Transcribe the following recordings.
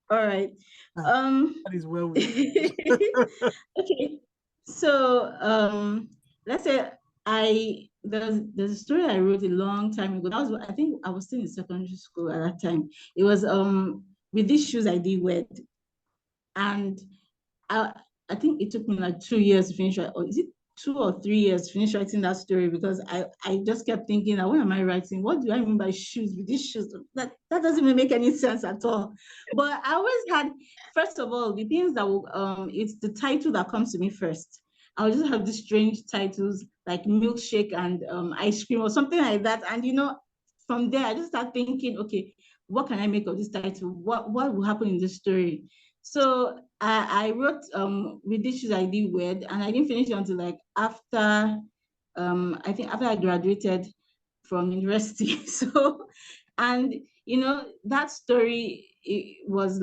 All right. That is well with Okay. So let's say there's a story I wrote a long time ago. That was, I think I was still in secondary school at that time. It was with these shoes I did wear. And I I think it took me like 2 years to finish, or is it 2 or 3 years to finish writing that story, because I just kept thinking, that what am I writing? What do I mean by shoes with these shoes? That doesn't even make any sense at all. But I always had, first of all, the things that will it's the title that comes to me first. I'll just have these strange titles like milkshake and ice cream or something like that. And from there I just start thinking, okay, what can I make of this title? What will happen in this story? So I wrote with these shoes I did weird, and I didn't finish it until like after I think after I graduated from university. So, and that story, it was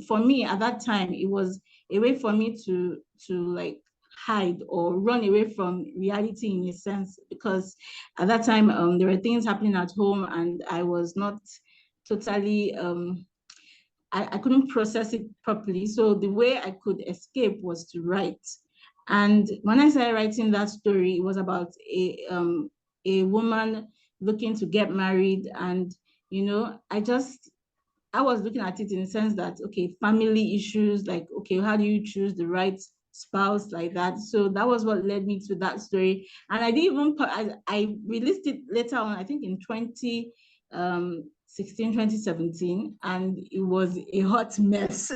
for me at that time, it was a way for me to like hide or run away from reality in a sense, because at that time there were things happening at home and I was not totally I couldn't process it properly. So the way I could escape was to write. And when I started writing that story, it was about a woman looking to get married. And I was looking at it in the sense that, okay, family issues, like, okay, how do you choose the right spouse, like that? So that was what led me to that story. And I didn't even I released it later on, I think in 2016, 2017, and it was a hot mess.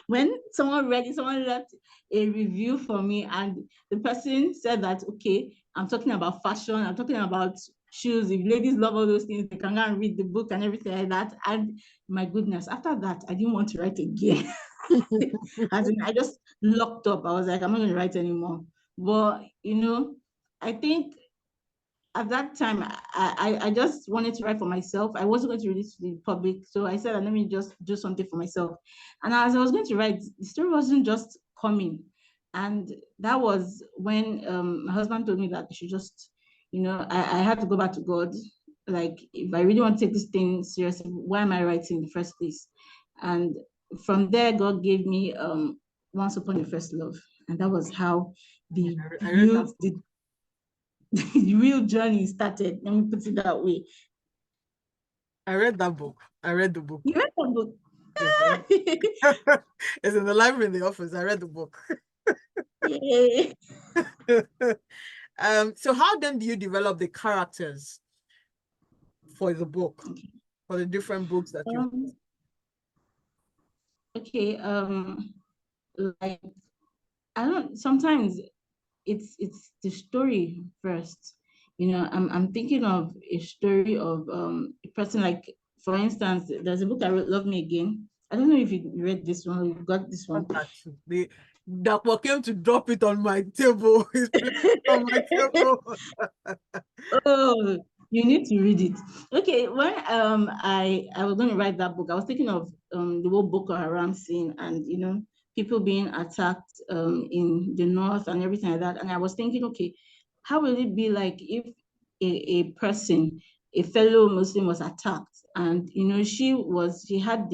When someone read it, someone left a review for me, and the person said that, okay, I'm talking about fashion, I'm talking about shoes. If ladies love all those things, they can go and read the book and everything like that. And my goodness, after that, I didn't want to write again. As in, I just locked up. I was like, I'm not going to write anymore. But, I think at that time, I just wanted to write for myself. I wasn't going to release to the public. So I said, let me just do something for myself. And as I was going to write, the story wasn't just coming. And that was when my husband told me that I should just, I had to go back to God. Like, if I really want to take this thing seriously, why am I writing in the first place? And from there, God gave me Once Upon a First Love. And that was how the the real journey started. Let me put it that way. I read that book. I read the book. You read that book? It's in the library in the office. I read the book. Yeah. So how then do you develop the characters for the book, for the different books that you okay, like, I don't, sometimes it's the story first. I'm thinking of a story of a person, like, for instance, there's a book I wrote, Love Me Again. I don't know if you read this one or you got this one. That came to drop it on my table. On my table. Oh, you need to read it. Okay, when I was going to write that book, I was thinking of the whole Boko Haram scene, and people being attacked in the north and everything like that. And I was thinking, okay, how will it be like if a person, a fellow Muslim, was attacked, and she had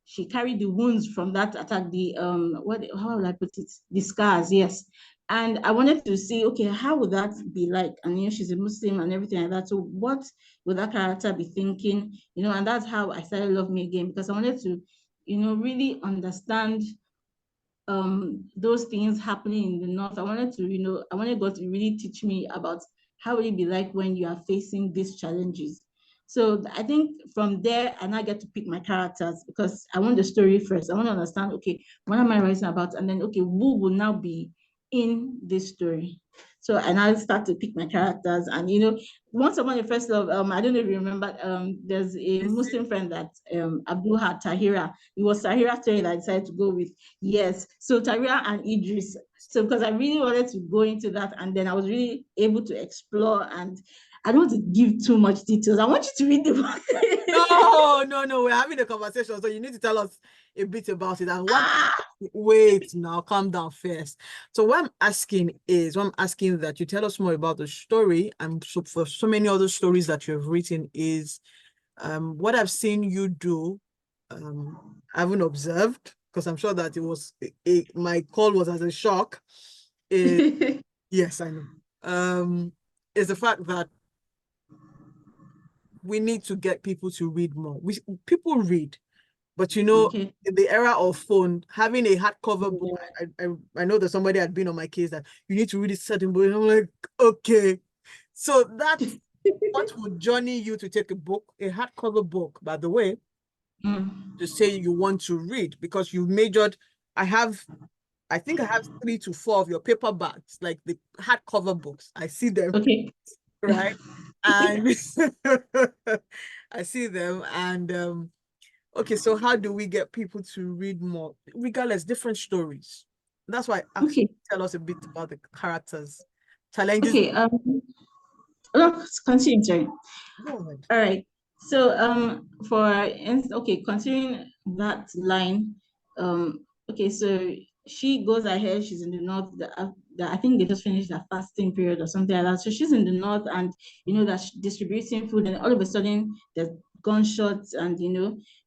she carried the wounds from that attack, the how will I put it, the scars, yes. And I wanted to see, okay, how would that be like? And she's a Muslim and everything like that. So what would that character be thinking? And that's how I started Love Me Again, because I wanted to, really understand those things happening in the north. I wanted to, I wanted God to really teach me about how will it be like when you are facing these challenges. So I think from there, I now get to pick my characters, because I want the story first. I want to understand, okay, what am I writing about? And then, okay, who will now be in this story? So, and I start to pick my characters. And, Once Upon a First Love, I don't know if you remember, there's a Muslim friend that Abdul had, Tahira. It was Tahira's story that I decided to go with. Yes. So Tahira and Idris. So because I really wanted to go into that, and then I was really able to explore, and I don't want to give too much details. I want you to read the book. No, we're having a conversation, so you need to tell us a bit about it. And wait, now calm down first. So what I'm asking that you tell us more about the story, and so for so many other stories that you've written, is what I've seen you do I haven't observed, because I'm sure that it was my call was as a shock. Yes, I know. Is the fact that we need to get people to read more. People read, but you know, Okay. in the era of phone, having a hardcover book, I know that somebody had been on my case that you need to read a certain book. And I'm like, okay. So that's what would journey you to take a book, a hardcover book, by the way, to say you want to read, because you majored. I think I have 3 to 4 of your paperbacks, like the hardcover books. I see them, Okay. right? And I see them, and okay, so how do we get people to read more? Regardless, different stories. That's why I asked you Okay. to tell us a bit about the characters, challenges. Okay. Look, continue, sorry. Go ahead. All right. So okay, considering that line, okay, so she goes ahead, she's in the north. I think they just finished their fasting period or something like that. So she's in the north, and you know that she's distributing food, and all of a sudden there's gunshots and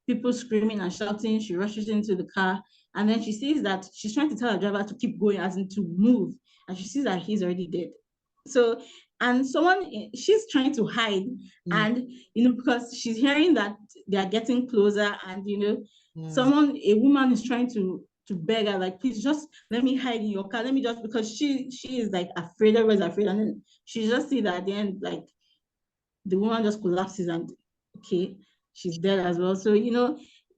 people screaming and shouting. She rushes into the car, and then she sees that she's trying to tell her driver to keep going, as in to move, and she sees that he's already dead. So, and she's trying to hide, Mm, and because she's hearing that they are getting closer, and mm, a woman is trying to beg her, like, please just let me hide in your car, let me just, because she is like afraid, everyone's afraid, and then she just see that at the end, like, the woman just collapses, and okay, she's dead as well. So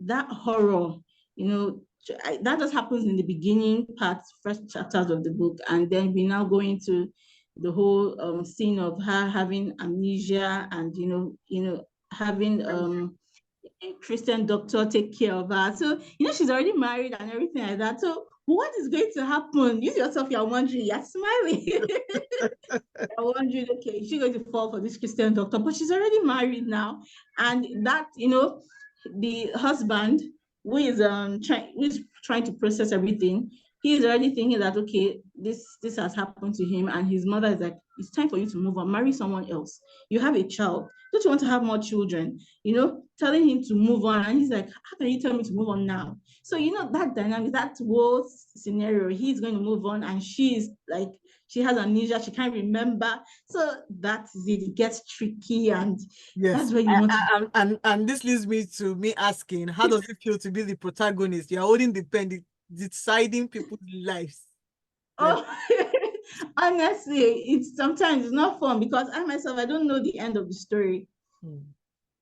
that horror, that just happens in the beginning parts, first chapters of the book, and then we now go into the whole scene of her having amnesia, and having a Christian doctor take care of her. So she's already married and everything like that. So what is going to happen? You yourself, you're wondering, you're smiling. I wondering, okay, is she going to fall for this Christian doctor? But she's already married now. And that, the husband who is trying to process everything, he is already thinking that, okay, this has happened to him. And his mother is like, it's time for you to move on, marry someone else. You have a child. Don't you want to have more children? Telling him to move on. And he's like, how can you tell me to move on now? So, that dynamic, that whole scenario, he's going to move on, and she's like, she has amnesia, she can't remember. So that's it. It gets tricky, and yes. that's where you want to. And this leads me to me asking, how does it feel to be the protagonist? You're holding the pen, deciding people's lives. Like, Oh, honestly, it's sometimes it's not fun, because I myself, I don't know the end of the story.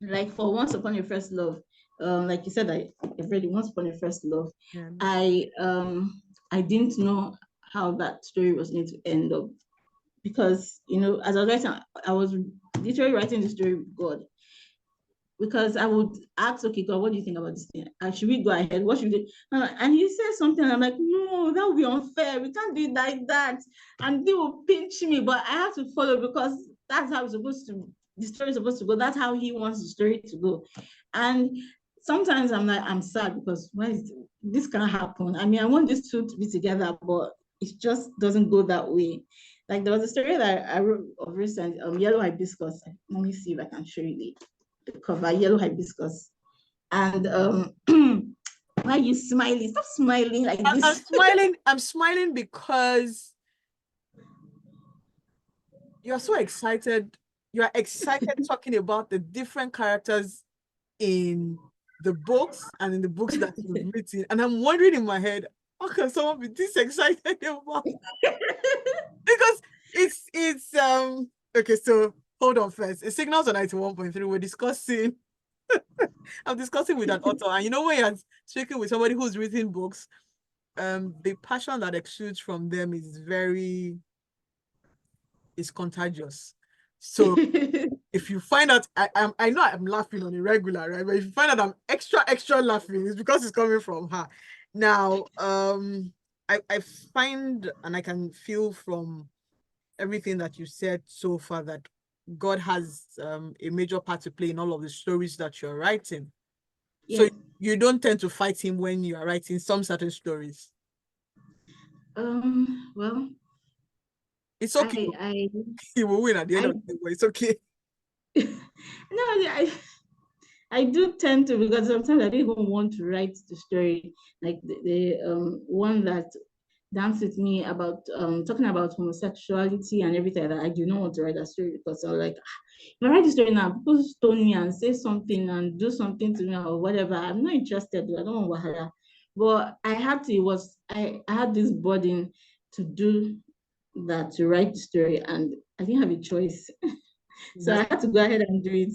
Like for Once Upon a First Love, like you said, I've read Once Upon a First Love. yeah. I didn't know how that story was going to end up, because as I was writing, I was literally writing the story with God, because I would ask, okay, God, what do you think about this thing? Should we go ahead? What should we do? And he said something, and I'm like, no, that would be unfair. We can't do it like that. And they will pinch me, but I have to follow, because that's how the story is supposed to go. That's how he wants the story to go. And sometimes I'm like, I'm sad, because this can't happen. I mean, I want these two to be together, but it just doesn't go that way. Like there was a story that I wrote of recent, Yellow Hibiscus. Let me see if I can show you the cover, Yellow Hibiscus. And why are you smiling? Stop smiling like I'm this. smiling. I'm smiling because you're so excited. You're excited talking about the different characters in the books and in the books that you've written. And I'm wondering in my head, how can someone be this excited about? Because it's okay, so hold on first. It signals on 91.3. We're discussing. I'm discussing with an author, and when you're speaking with somebody who's written books, the passion that exudes from them is contagious. So if you find out, I know I'm laughing on a regular, right? But if you find out I'm extra laughing, it's because it's coming from her. Now, I find, and I can feel from everything that you said so far, that God has a major part to play in all of the stories that you're writing. So Yes. you don't tend to fight him when you are writing some certain stories. Well, It's okay. He will win at the end of the day, but it's okay. No, I do tend to, because sometimes I don't even want to write the story, like the one that danced with me about talking about homosexuality and everything like that. I do not want to write that story because I'm like, if I write the story now, people stone me and say something and do something to me or whatever. I'm not interested. I don't want wahala. But I had to. It was I had this burden to do that, to write the story, and I didn't have a choice. So That's I had to go ahead and do it.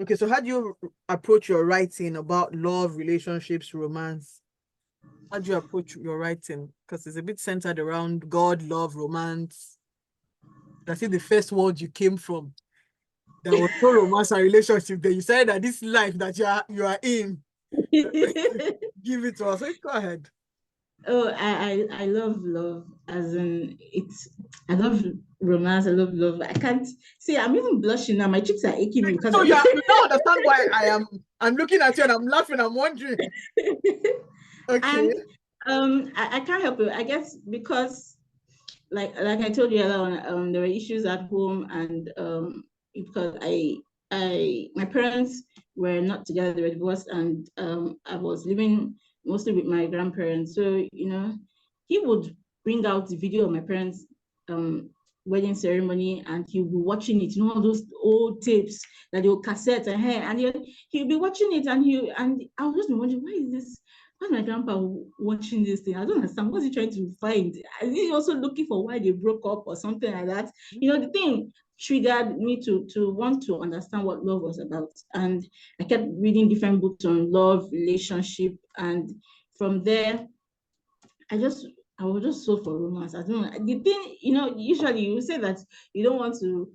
okay. So how do you approach your writing about love, relationships, romance? How do you approach your writing? Because it's a bit centered around God, love, romance. That's the first word you came from. There was no romance and relationship. Then you said that this life that you are in, give it to us. So go ahead. Oh, I love love, as in it's, I love romance, I love love. I can't see, I'm even blushing now. My cheeks are aching me because So of you don't understand why I'm looking at you and I'm laughing. I'm wondering. Okay. and I can't help it. I guess because like I told you earlier on, there were issues at home, and because I my parents were not together, they were divorced, and I was living mostly with my grandparents. So he would bring out the video of my parents um wedding ceremony, and he'll be watching it, all those old tapes that they will cassette and he'll be watching it, and I was just wondering, why is this, why is my grandpa watching this thing? I don't understand. What's he trying to find? Is he also looking for why they broke up or something like that? The thing triggered me to want to understand what love was about. And I kept reading different books on love, relationship, and from there, I just I was just so for romance. I don't know. The thing, usually you say that you don't want to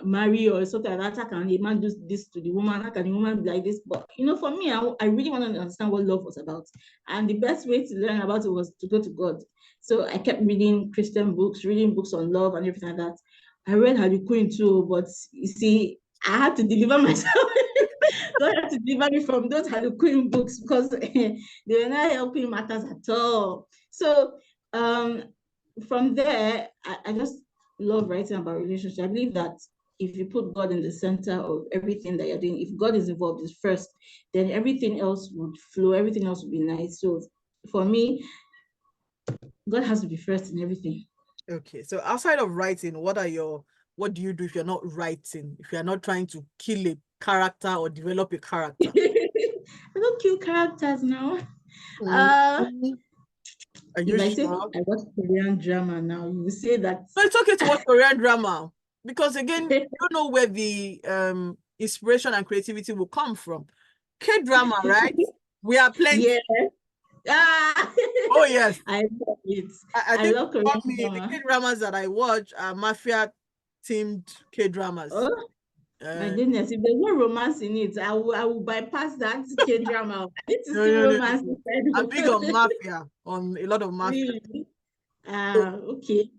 marry or something like that. How can a man do this to the woman? How can the woman be like this? But for me, I really want to understand what love was about. And the best way to learn about it was to go to God. So I kept reading Christian books, reading books on love and everything like that. I read Harley Quinn too, but you see, I had to deliver myself. God had to deliver me from those Harley Quinn books because they were not helping matters at all. So um, from there, I just love writing about relationships. I believe that if you put God in the center of everything that you're doing, if God is involved is first, then everything else would flow, everything else would be nice. So for me, God has to be first in everything. Okay. So outside of writing, what do you do if you're not writing? If you're not trying to kill a character or develop a character? I don't kill characters now. Uh, Mhm. Are you if I say sure? I watch Korean drama now, you will say that. No, it's okay to watch Korean drama because again, you don't know where the inspiration and creativity will come from. K-drama, right? We are plenty. Yeah. Ah, Oh yes. I love it. I I think love for Korean me, the drama. K-dramas that I watch are mafia themed K-dramas. Oh my Uh, goodness! If there's no romance in it, I will bypass that K drama. I need to no, see no, no, romance no. I'm big on inside. mafia, on a lot of mafia. Really? So Okay.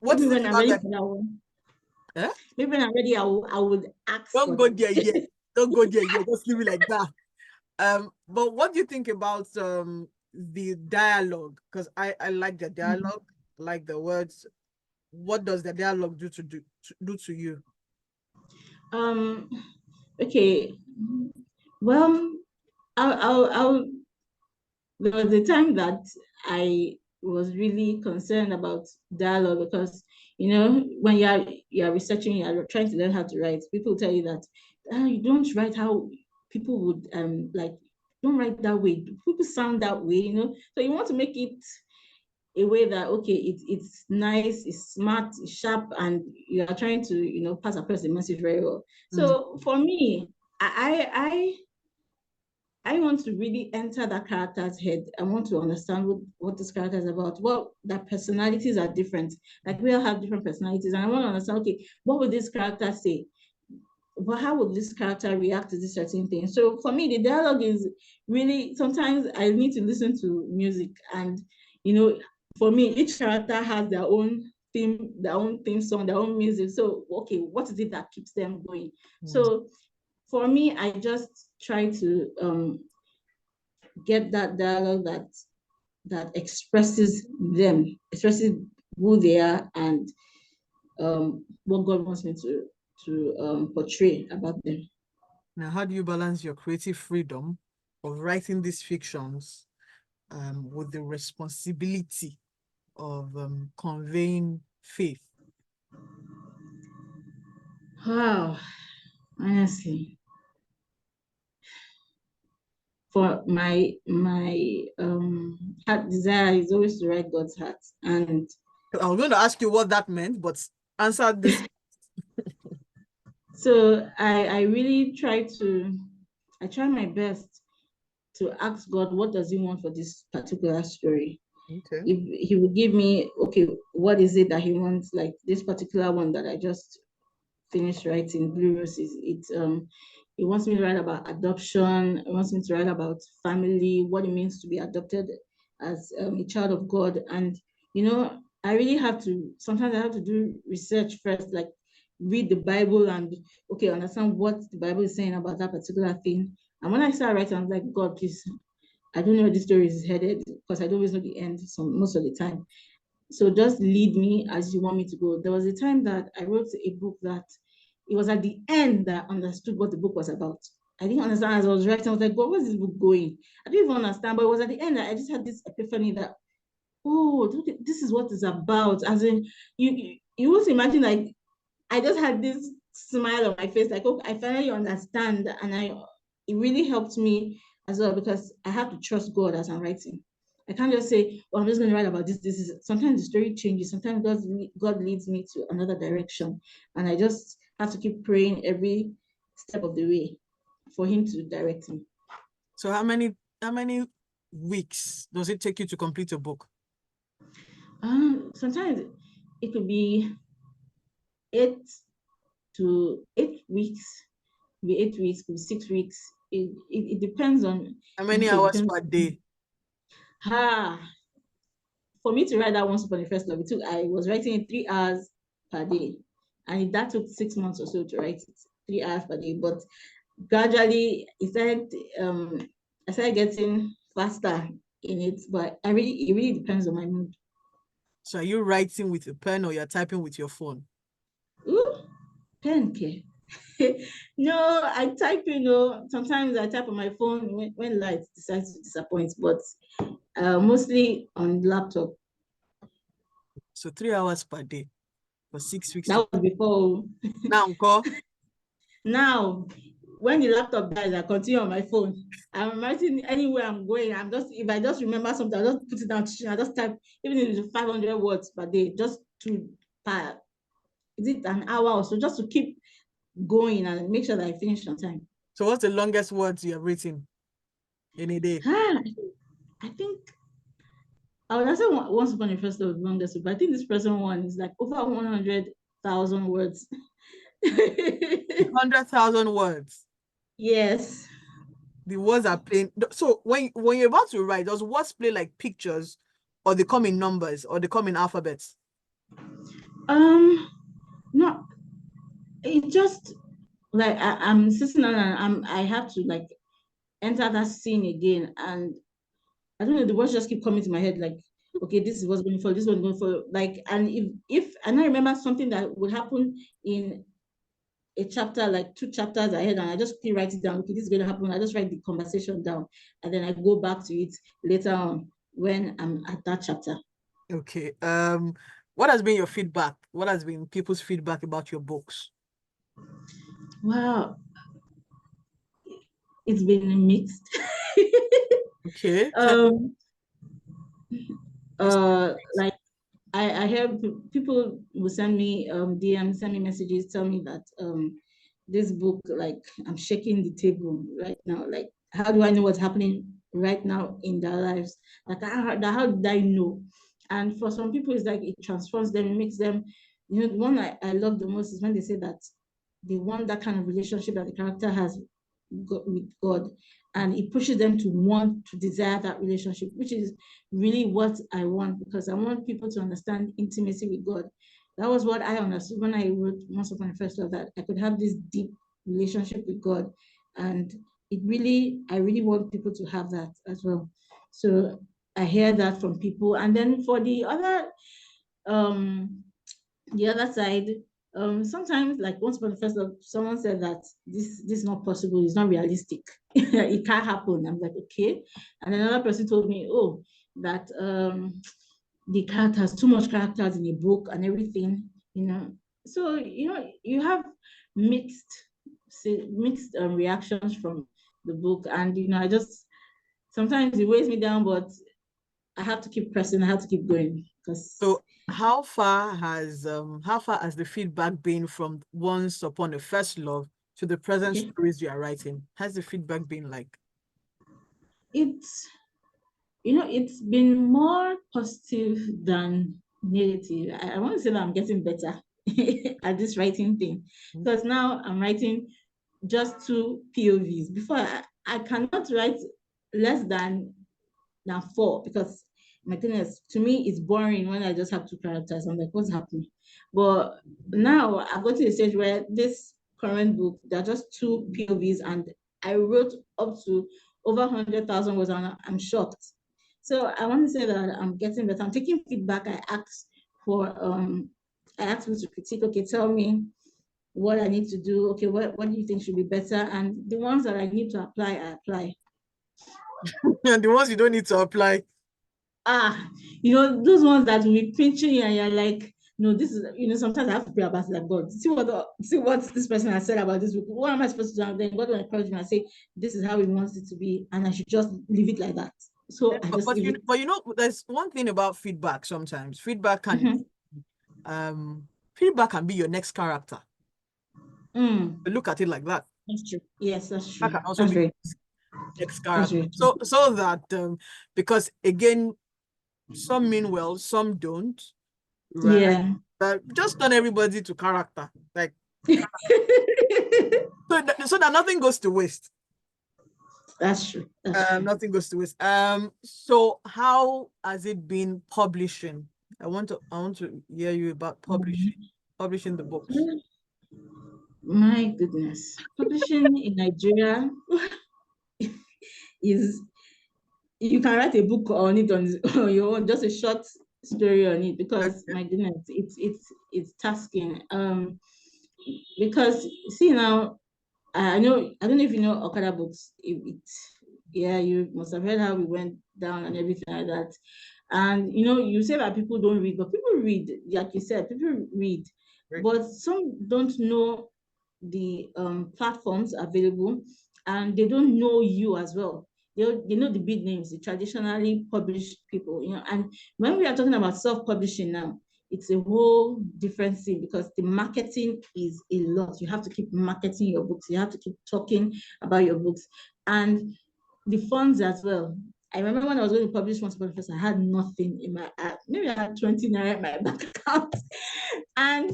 what Maybe is it when I'm about ready that? for that one. Eh? Maybe when I'm ready, I would ask Don't for go that. there yet. Don't go there yet. Just leave it like that. But what do you think about the dialogue? Because I like the dialogue, I like the words. What does the dialogue do to you? Um. Okay. Well, I'll there was a time that I was really concerned about dialogue because when you're researching, you're trying to learn how to write. People tell you that you don't write how people would like. Don't write that way. People sound that way, So you want to make it a way that okay, it's nice, it's smart, it's sharp, and you are trying to pass across the message very well. Mm. So for me, I want to really enter that character's head. I want to understand what this character is about. Well, their personalities are different. Like we all have different personalities. And I want to understand, okay, what would this character say? Well, how would this character react to this certain thing? So for me, the dialogue is really, sometimes I need to listen to music. And, for me, each character has their own theme song, their own music. So, okay, what is it that keeps them going? Mm. So for me, I just try to get that dialogue that expresses them, expresses who they are, and what God wants me to portray about them. Now, how do you balance your creative freedom of writing these fictions with the responsibility of conveying faith? Wow, honestly, for my heart desire is always to write God's heart. And I was going to ask you what that meant, but answer this. so I really I try my best to ask God, what does he want for this particular story? Okay. If he would give me, okay, what is it that he wants? Like this particular one that I just finished writing, Blue Roses. It wants me to write about adoption. It wants me to write about family, what it means to be adopted as a child of God. And I really have to. Sometimes I have to do research first, like read the Bible and okay, understand what the Bible is saying about that particular thing. And when I start writing, I'm like, God, please, I don't know where this story is headed because I don't always know the end. So most of the time, so just lead me as you want me to go. There was a time that I wrote a book that it was at the end that I understood what the book was about. I didn't understand as I was writing. I was like, God, where's this book going? I didn't even understand, but it was at the end that I just had this epiphany that, oh, this is what it's about. As in, you would imagine like I just had this smile on my face, like, oh, I finally understand. And it really helped me as well because I have to trust God as I'm writing. I can't just say, well, I'm just going to write about this. This is sometimes the story changes. Sometimes God leads me to another direction. And I just have to keep praying every step of the way for him to direct me. So how many weeks does it take you to complete a book? Sometimes it could be 8 to 8 weeks, could be 8 weeks, could be 6 weeks. It depends on, How many okay, it hours depends. per day? Ah, for me to write that Once Upon a First Love, I was writing it 3 hours per day. And that took 6 months or so to write it, 3 hours per day. But gradually I started getting faster in it. But it really depends on my mood. So are you writing with a pen or you're typing with your phone? Ooh, pen care. No, I type, sometimes I type on my phone when light decides to disappoint, but mostly on laptop. So 3 hours per day for 6 weeks to That was before. now call. Now, when the laptop dies, I continue on my phone. I'm writing anywhere I'm going. If I just remember something, I just put it down. I just type, even if it's 500 words per day, just to per, is it an hour or so, just to keep going and make sure that I finish on time. So what's the longest words you have written in a day? I think I would have said Once Upon a First Love the longest, but I think this present one is like over 100,000 words. 100,000 words. Yes. The words are plain. So when you're about to write, does words play like pictures, or they come in numbers, or they come in alphabets? No, it just like I'm sitting on and I have to like enter that scene again, and I don't know, the words just keep coming to my head like, okay, this is what's going for, this is what's going for, like, and if and I remember something that would happen in a chapter, like 2 chapters ahead, and I just quickly write it down. Okay, this is going to happen. I just write the conversation down, and then I go back to it later on when I'm at that chapter. Okay. What has been your feedback? What has been people's feedback about your books? Wow, it's been mixed. Okay. um, Yes. like I hear people will send me DMs, send me messages, tell me that this book, like I'm shaking the table right now. Like, how do I know what's happening right now in their lives? Like, how did I know? And for some people, it's like it transforms them, it makes them, the one I love the most is when they say that they want that kind of relationship that the character has with God, and it pushes them to want to desire that relationship, which is really what I want, because I want people to understand intimacy with God. That was what I understood when I wrote Once Upon a First Love, that I could have this deep relationship with God, and I really want people to have that as well. So I hear that from people, and then for um the other side, sometimes, like once upon the first love, someone said that this is not possible, it's not realistic, it can't happen. I'm like, okay. And another person told me, oh, that the characters, too much characters in a book and everything, you know. So, you have mixed mixed reactions from the book. And I just sometimes it weighs me down, but I have to keep pressing, I have to keep going because So how far has the feedback been from Once Upon a First Love to the present okay, stories you are writing? Has the feedback been like? it's it's been more positive than negative. I want to say that I'm getting better at this writing thing, because now I'm writing just two POVs. Before, I cannot write less than four, because my goodness, to me it's boring when I just have two characters. I'm like, what's happening? But now I've got to the stage where this current book, there are just two POVs, and I wrote up to over 100,000 words, and I'm shocked. So I want to say that I'm getting better. I'm taking feedback. I asked people to critique. Okay, tell me what I need to do. Okay, what do you think should be better? And the ones that I need to apply, I apply. And the ones you don't need to apply. Those ones that will be pinching you and you're like, no, this is, sometimes I have to pray about it, like, God, see what this person has said about this book. What am I supposed to do? And then God will encourage me and say, this is how he wants it to be, and I should just leave it like that. So I just leave it. But there's one thing about feedback sometimes. Feedback can be your next character. Look at it like that. That's true. Yes, that's true. That can also That's be very, next that's character. very true. So that because again, some mean well, some don't, right? Yeah. But just turn everybody to character. Like so that nothing goes to waste. That's true. That's true. Nothing goes to waste. So how has it been publishing? I want to hear you about publishing the books. My goodness. Publishing in Nigeria is, you can write a book on it on your own, just a short story on it, because my goodness, it's tasking. Because see now, I don't know if you know Okada books. Yeah, you must have heard how we went down and everything like that. And you say that people don't read, but people read, like you said, people read, Right. but some don't know the platforms available, and they don't know you as well. They know the big names, the traditionally published people, and when we are talking about self-publishing now, it's a whole different thing, because the marketing is a lot. You have to keep marketing your books. You have to keep talking about your books, and the funds as well. I remember when I was going to publish Once Upon a First, I had nothing in my maybe I had 20 naira in my bank account, and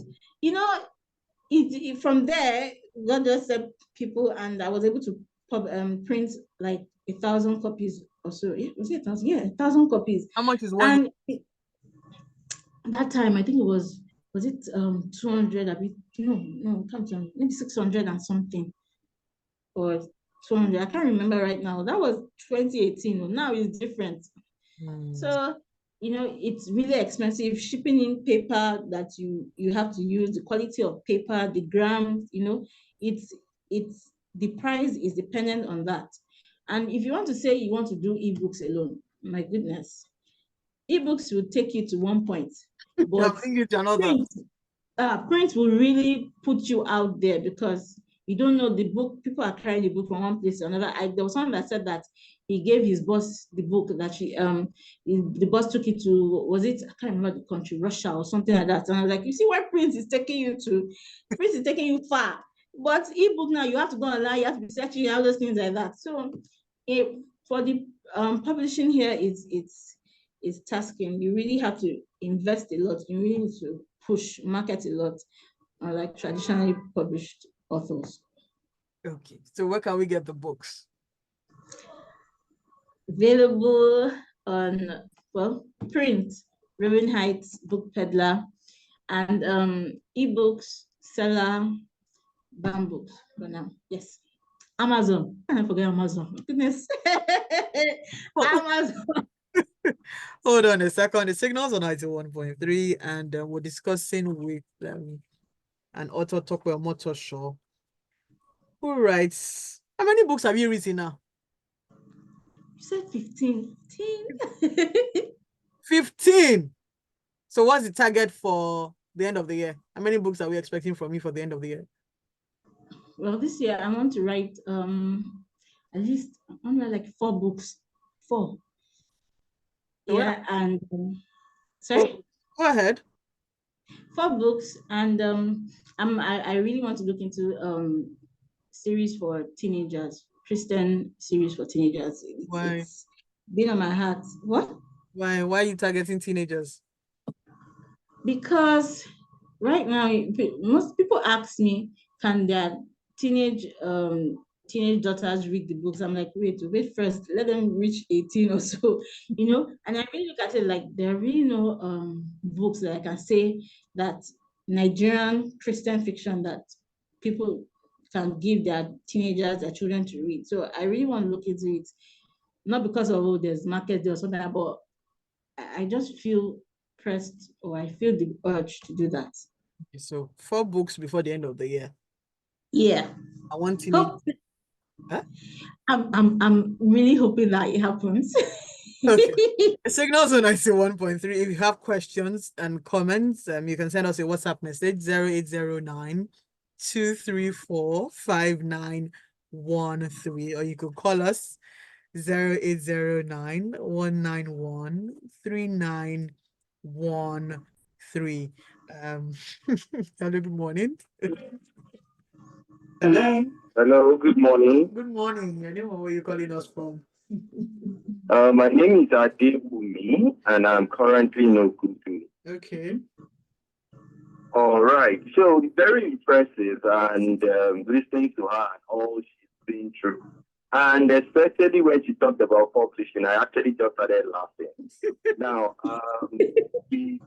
from there, God just said people, and I was able to print like 1,000 copies or so. Yeah, was it 1,000? Yeah, 1,000 copies. How much is one? And that time, I think it was it 200? No, can't remember. Maybe 600 and something, or 200. I can't remember right now. That was 2018. Now it's different. So it's really expensive. Shipping in paper that you have to use, the quality of paper, the grams, it's the price is dependent on that. And if you want to say you want to do ebooks alone, my goodness, ebooks will take you to one point, but bring you to another. Print will really put you out there, because you don't know the book. People are carrying the book from one place to another. There was someone that said that he gave his boss the book, that the boss took it to, was it, I can't remember the country, Russia or something like that. And I was like, you see where print is taking you to? Print is taking you far. But ebook now, you have to go online, you have to be searching all those things like that. So for the publishing here, it's tasking. You really have to invest a lot. You really need to push, market a lot, like traditionally published authors. Okay, so where can we get the books? Available on, print, Raven Heights Book Peddler, and ebooks, Seller, Bamboo for now. Yes. Amazon. I forget Amazon. Goodness. Amazon. Hold on a second. The signals are 91.3, and we're discussing with and author Tope Omotosho, who writes, how many books have you written now? You said 15. 15? 15. So what's the target for the end of the year? How many books are we expecting from you for the end of the year? Well, this year I want to write at least like 4 books. 4. So Yeah, and sorry? go ahead. 4 books, and I really want to look into series for teenagers, Christian series for teenagers. Why? It's been on my heart. What? Why are you targeting teenagers? Because right now most people ask me, can their teenage daughters read the books? I'm like, wait first, let them reach 18 or so, and I really look at it like there are really no books that I can say that Nigerian Christian fiction that people can give their teenagers, their children to read. So I really want to look into it, not because of, oh, there's market there or something, but I just feel pressed, or I feel the urge to do that. So 4 books before the end of the year. Yeah. I want teenage. Huh? I'm really hoping that it happens. Okay. Signals on 91.3. If you have questions and comments, you can send us a WhatsApp message 0809 234 5913, or you could call us 0809 191 3913. Hello, good morning. Hello. Hello, good morning. Good morning. Your name, where are you calling us from? My name is Adewunmi, and I'm currently in Oshodi. Okay. All right. So very impressive, and listening to her and all she's been through, and especially when she talked about publishing, I actually just started laughing. Now, we've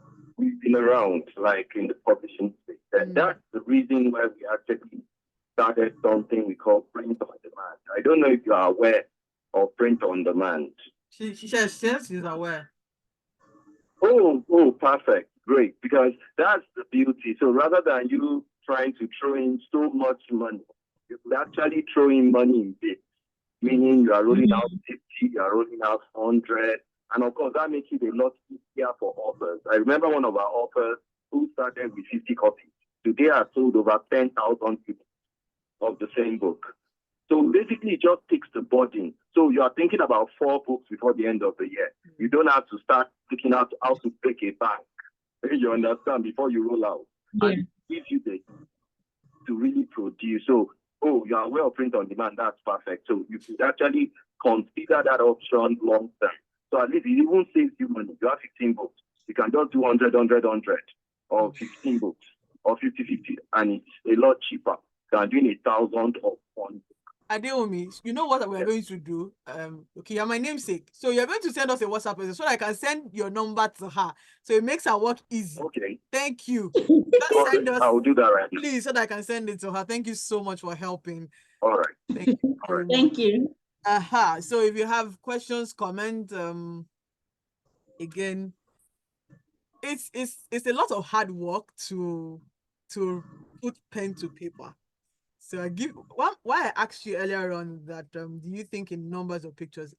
been around, like in the publishing space, and that's the reason why we actually started something we call print on demand. I don't know if you are aware of print on demand. She says she's aware. Oh, perfect. Great. Because that's the beauty. So rather than you trying to throw in so much money, you could actually throw in money in bits, meaning you are rolling out 50, you are rolling out 100. And of course, that makes it a lot easier for authors. I remember one of our authors who started with 50 copies. Today, I sold over 10,000 people of the same book. So basically, it just takes the burden. So you are thinking about 4 books before the end of the year. You don't have to start thinking out how to break a bank. You understand, before you roll out. Yeah. And it gives you the to really produce. So, you are aware of print on demand. That's perfect. So you could actually consider that option long term. So at least it even saves you money. You have 15 books. You can just do 100, or 15 books, or 50, and it's a lot cheaper than doing 1,000 of one book. Adewunmi, you know what we're going to do? Okay, you're my namesake. So you're going to send us a WhatsApp message so I can send your number to her. So it makes her work easy. Okay. Thank you. Just send us, I'll do that right now. please, so that I can send it to her. Thank you so much for helping. All right. Thank you very much. Thank you. So if you have questions, comment, again, it's a lot of hard work to put pen to paper. So why I asked you earlier on that do you think in numbers or pictures?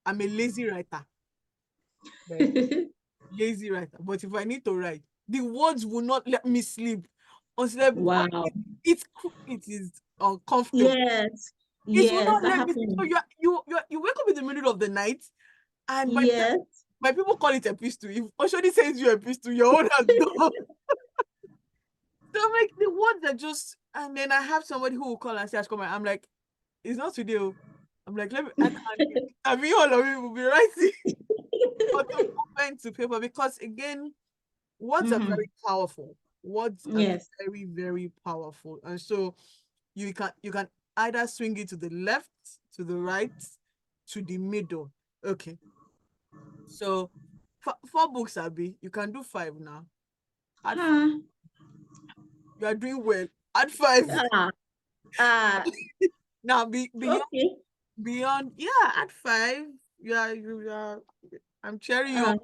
I'm a lazy writer. Lazy writer. But if I need to write, the words will not let me sleep until Wow. it is uncomfortable. Yes. It will not that let me sleep. So you wake up in the middle of the night, and my people call it epistle. If Oshodi sends you epistle, your own has done. So like the words are just, and then I have somebody who will call and say, I'm like, it's not today. I'm like, I can't. I mean, all of you will be writing. But to put pen to paper, because again, words are very powerful. Words are very, very powerful. And so you can either swing it to the left, to the right, to the middle. Okay. So 4 books, Abby. You can do 5 now. You are doing well. Add 5. Now beyond, add 5. You are I'm cheering you.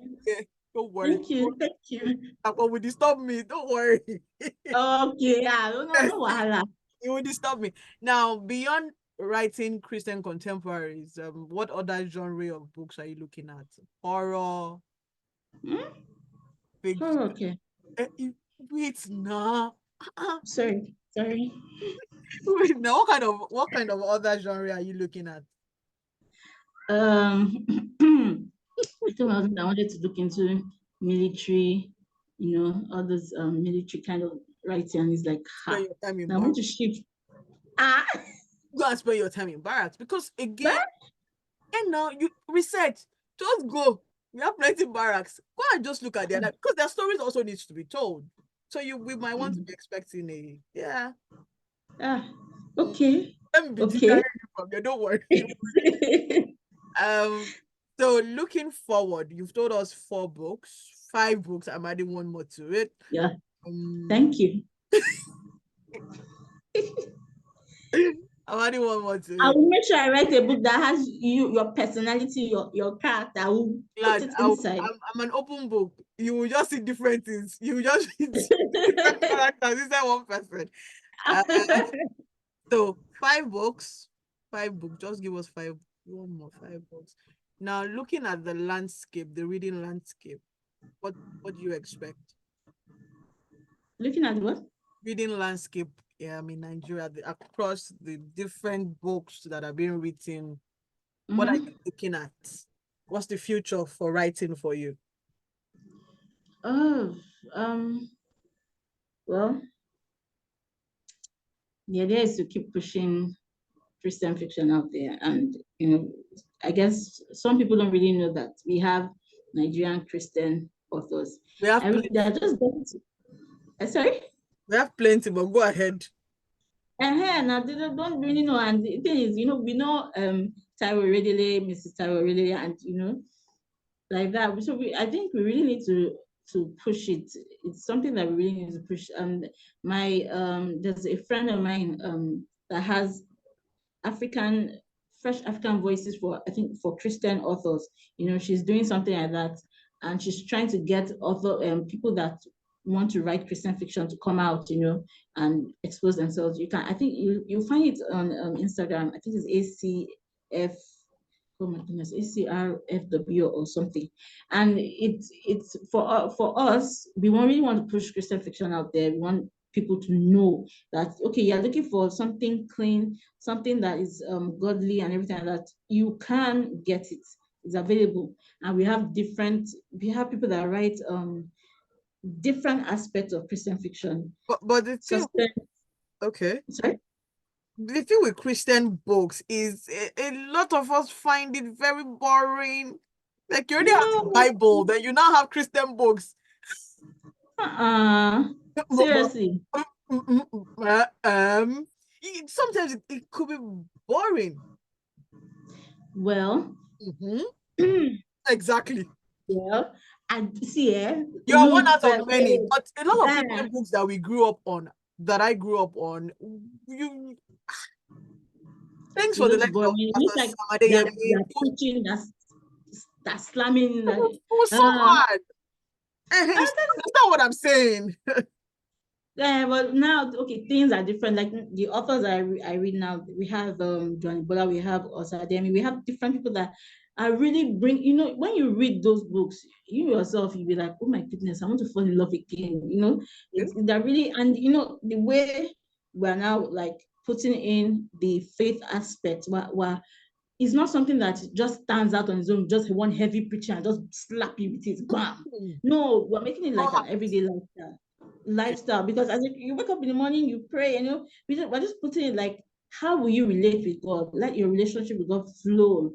Don't worry. Thank you. But will disturb me. Don't worry. Okay, yeah, no, wahala. It will disturb me. Now, beyond writing Christian contemporaries, what other genre of books are you looking at? Horror, big. Oh, okay. Wait, nah. Sorry. Wait, now what kind of other genre are you looking at? I told my husband I wanted to look into military, all those military kind of writing, and he's like, Spend your time in I want barracks. to shift. Ah, Go and spend your time in barracks because again, but and now you research. Just go. We have plenty of barracks. Go and just look at the other because their stories also needs to be told. So we might want to be expecting a okay. Let me be Okay. deterring you from there. Don't worry. So looking forward, you've told us 4 books, 5 books. I'm adding one more to it. Yeah. Thank you. I'm adding one more to I it. will make sure I write a book that has your personality, your character. I will put it inside. I'm an open book. You will just see different things. You will just see different characters inside one person. So 5 books. 5 books. Just give us 5. 5 books. Now looking at the landscape, the reading landscape, what do you expect? Looking at what? Reading landscape, in Nigeria, across the different books that are being written. What are you looking at? What's the future for writing for you? Oh, well, the idea is to keep pushing Christian fiction out there. And, I guess some people don't really know that we have Nigerian Christian authors. We have plenty. They're just going to, sorry? We have plenty, but go ahead. Now they don't really know. And the thing is, we know Taiwo Redele, Mrs. Taiwo Redele, and like that. So I think we really need to push it. It's something that we really need to push. There's a friend of mine that has fresh African voices for, I think, for Christian authors. She's doing something like that, and she's trying to get people that want to write Christian fiction to come out, and expose themselves. I think you'll find it on Instagram. I think it's ACF. Oh my goodness, ACRFW or something. And it's for us. We really want to push Christian fiction out there. We want people to know that, okay, you're looking for something clean, something that is godly and everything like that. You can get it. It's available. And we have people that write different aspects of Christian fiction. But the thing, okay. Sorry? The thing with Christian books is a lot of us find it very boring. Like you already have the Bible, then you now have Christian books. Seriously. Sometimes it could be boring. Well, exactly. Well, and see, you're one out of many, but a lot of Christian books that we grew up on, that I grew up on, thanks for the lecture. They're preaching that's slamming. It was so hard. That's not what I'm saying. Yeah, but now, okay, things are different. Like the authors I read now, we have Johnny Bola, we have Adewunmi, we have different people that are really when you read those books, you yourself, you'll be like, oh my goodness, I want to fall in love again. They're really, and the way we're now like putting in the faith aspect, where it's not something that just stands out on its own, just one heavy preacher and just slap you with it. Bam. No, we're making it like an everyday lifestyle, because as you wake up in the morning, you pray, we're just putting it like, how will you relate with God? Let your relationship with God flow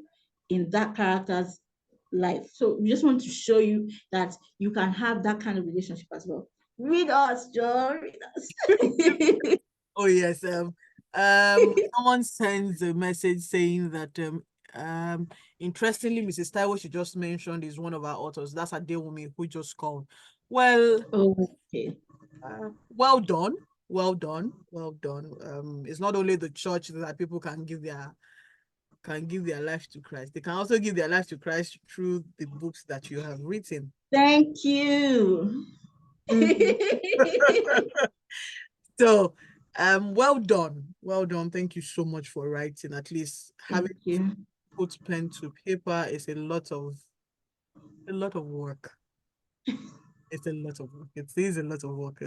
in that character's life. So we just want to show you that you can have that kind of relationship as well. Read us, Joe. Read us. Oh yes. Someone sends a message saying that interestingly, Mrs. Taiwo she just mentioned is one of our authors. That's Adewunmi who just called. Well, okay. Well done. It's not only the church that people can give their life to Christ. They can also give their life to Christ through the books that you have written. Thank you. Mhm. So, well done. Well done. Thank you so much for writing. At least Thank having to you. put pen to paper is a lot of work. It's a lot of work. It is a lot of work.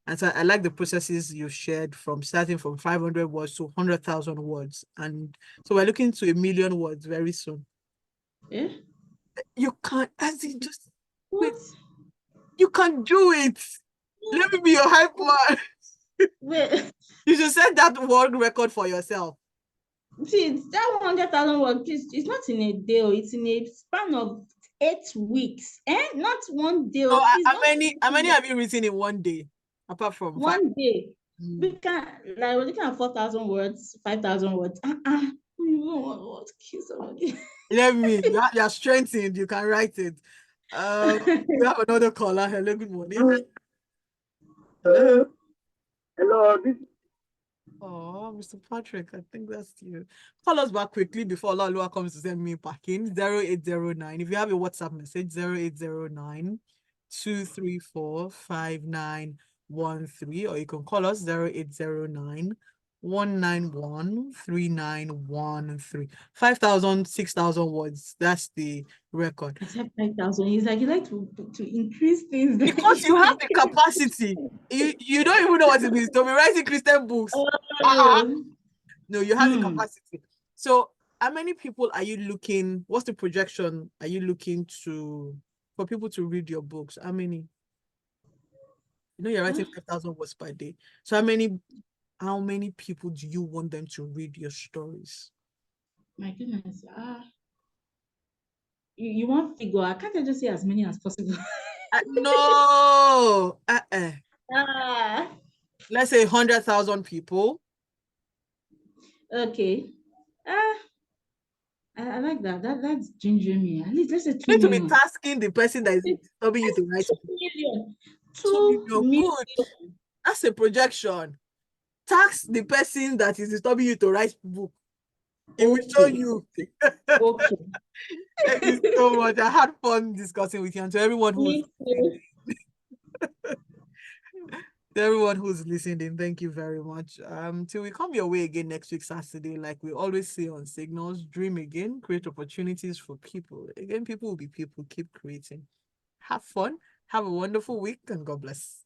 And so I like the processes you shared from starting from 500 words to 100,000 words. And so we're looking to 1,000,000 words very soon. Yeah? You can't, as in just, wait, What? you can do it. Let me be your hype man. Wait, You should set that world record for yourself. see, it's that 100,000 words, it's not in a day, it's in a span of 8 weeks. Not one day, So please don't. how many have you written in one day? Apart from five? One day. Mm. We can, like, we're looking at 4,000 words, 5,000 words. You don't want to kill somebody. Let me, you're strengthened, you can write it. We have another caller. Hello, good morning. Hello. Hello, this Oh, Mr. Patrick, I think that's you. Call us back quickly before Lalua comes to send me packing. 0809. If you have a WhatsApp message, 0809 234 5913, or you can call us 0809 191 3913. 5,000, 6,000 words. That's the record. I said 5,000. He's like, you like to increase things. Because you have the capacity. You don't even know what it means to be writing Christian books. No, you have the capacity. So how many people are you looking? What's the projection? Are you looking for people to read your books? How many? You know, you're writing 5,000 words per day. So how many people do you want them to read your stories? My goodness. You want figure? I can't just say as many as possible. No. Ah, Let's say 100,000 people. okay. I like that. That's ginger me. At least let's say You 2 need to be million. tasking the person that is disturbing you to write. 2 million. 2 2 million. million. Good. That's a projection. Tax the person that is disturbing you to write book. It will show Okay. you. Okay. Thank you so much. I had fun discussing with you, and to everyone who's Me too. to everyone who's listening, thank you very much. Till we come your way again next week, Saturday, like we always say on Signals, dream again, create opportunities for people. Again, people will be people, keep creating. Have fun, have a wonderful week, and God bless.